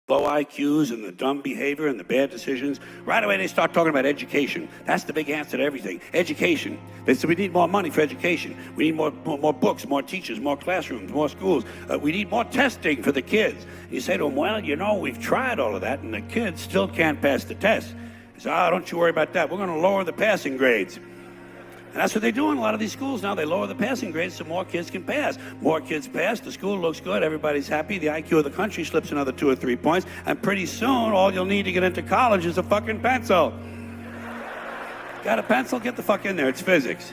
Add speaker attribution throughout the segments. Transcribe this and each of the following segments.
Speaker 1: low IQs and the dumb behavior and the bad decisions, right away they start talking about education. That's the big answer to everything. Education. They say we need more money for education. We need more books, more teachers, more classrooms, more schools. We need more testing for the kids. You say to them, well, you know, we've tried all of that and the kids still can't pass the test. They say, oh, don't you worry about that. We're going to lower the passing grades. And that's what they do in a lot of these schools now. They lower the passing grades so more kids can pass. More kids pass, the school looks good, everybody's happy, the IQ of the country slips another 2 or 3 points, and pretty soon all you'll need to get into college is a fucking pencil. Got a pencil? Get the fuck in there, it's physics.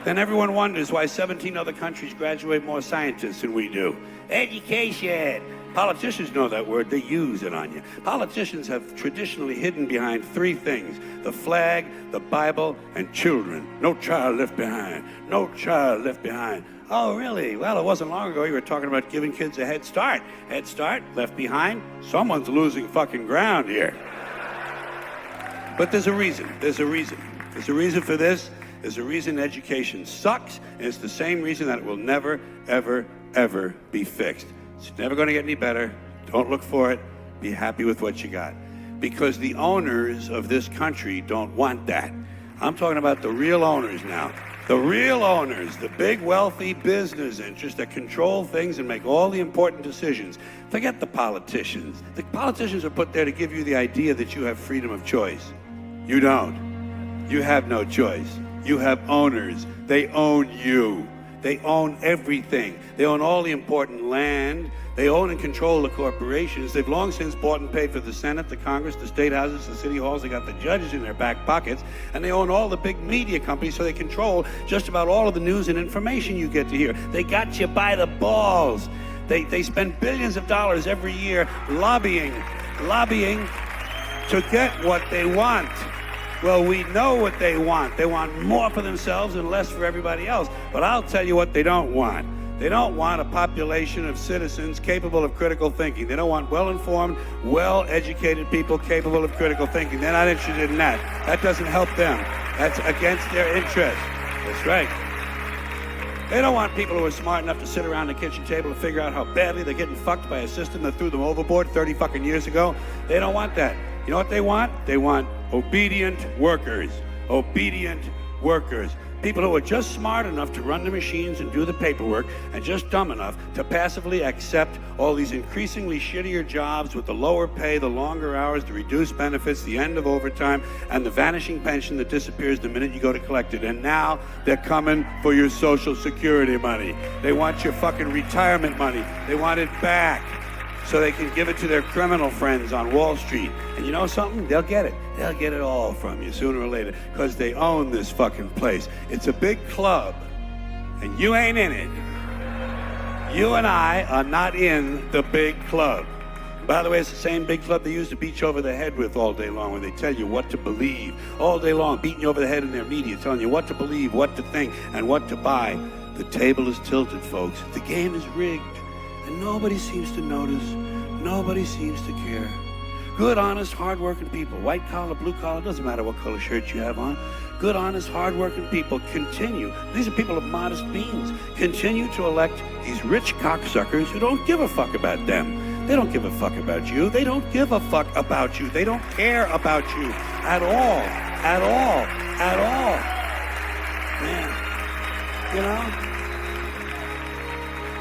Speaker 1: Then everyone wonders why 17 other countries graduate more scientists than we do. Education. Politicians know that word, they use it on you. Politicians have traditionally hidden behind 3 things: the flag, the Bible, and children. No child left behind. No child left behind. Oh, really? Well, it wasn't long ago you were talking about giving kids a head start. Head start, left behind? Someone's losing fucking ground here. But there's a reason. There's a reason. There's a reason for this. There's a reason education sucks, and it's the same reason that it will never, ever, ever be fixed. It's never going to get any better. Don't look for it. Be happy with what you got. Because the owners of this country don't want that. I'm talking about the real owners now. The real owners, the big wealthy business interests that control things and make all the important decisions. Forget the politicians. The politicians are put there to give you the idea that you have freedom of choice. You don't. You have no choice. You have owners. They own you. They own everything. They own all the important land. They own and control the corporations. They've long since bought and paid for the Senate, the Congress, the state houses, the city halls. They got the judges in their back pockets. And they own all the big media companies, so they control just about all of the news and information you get to hear. They got you by the balls. They spend billions of dollars every year lobbying to get what they want. Well, we know what they want. They want more for themselves and less for everybody else. But I'll tell you what they don't want. They don't want a population of citizens capable of critical thinking. They don't want well-informed, well-educated people capable of critical thinking. They're not interested in that. That doesn't help them. That's against their interest. That's right. They don't want people who are smart enough to sit around the kitchen table and figure out how badly they're getting fucked by a system that threw them overboard 30 fucking years ago. They don't want that. You know what they want? They want obedient workers. Obedient workers. People who are just smart enough to run the machines and do the paperwork and just dumb enough to passively accept all these increasingly shittier jobs with the lower pay, the longer hours, the reduced benefits, the end of overtime, and the vanishing pension that disappears the minute you go to collect it. And now they're coming for your Social Security money. They want your fucking retirement money. They want it back so they can give it to their criminal friends on Wall Street. And you know something? They'll get it. They'll get it all from you sooner or later because they own this fucking place. It's a big club, and you ain't in it. You and I are not in the big club. By the way, it's the same big club they use to beat you over the head with all day long when they tell you what to believe. All day long, beating you over the head in their media, telling you what to believe, what to think, and what to buy. The table is tilted, folks. The game is rigged. And nobody seems to notice. Nobody seems to care. Good, honest, hard-working people, white collar, blue collar, doesn't matter what color shirt you have on. Good, honest, hard-working people continue. These are people of modest means. Continue to elect these rich cocksuckers who don't give a fuck about them. They don't give a fuck about you. They don't give a fuck about you. They don't care about you at all. At all. At all. Man, you know?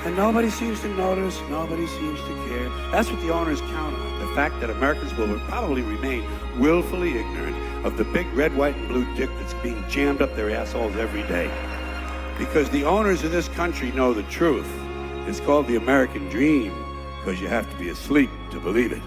Speaker 1: And nobody seems to notice, nobody seems to care. That's what the owners count on, the fact that Americans will probably remain willfully ignorant of the big red, white, and blue dick that's being jammed up their assholes every day. Because the owners of this country know the truth. It's called the American dream, because you have to be asleep to believe it.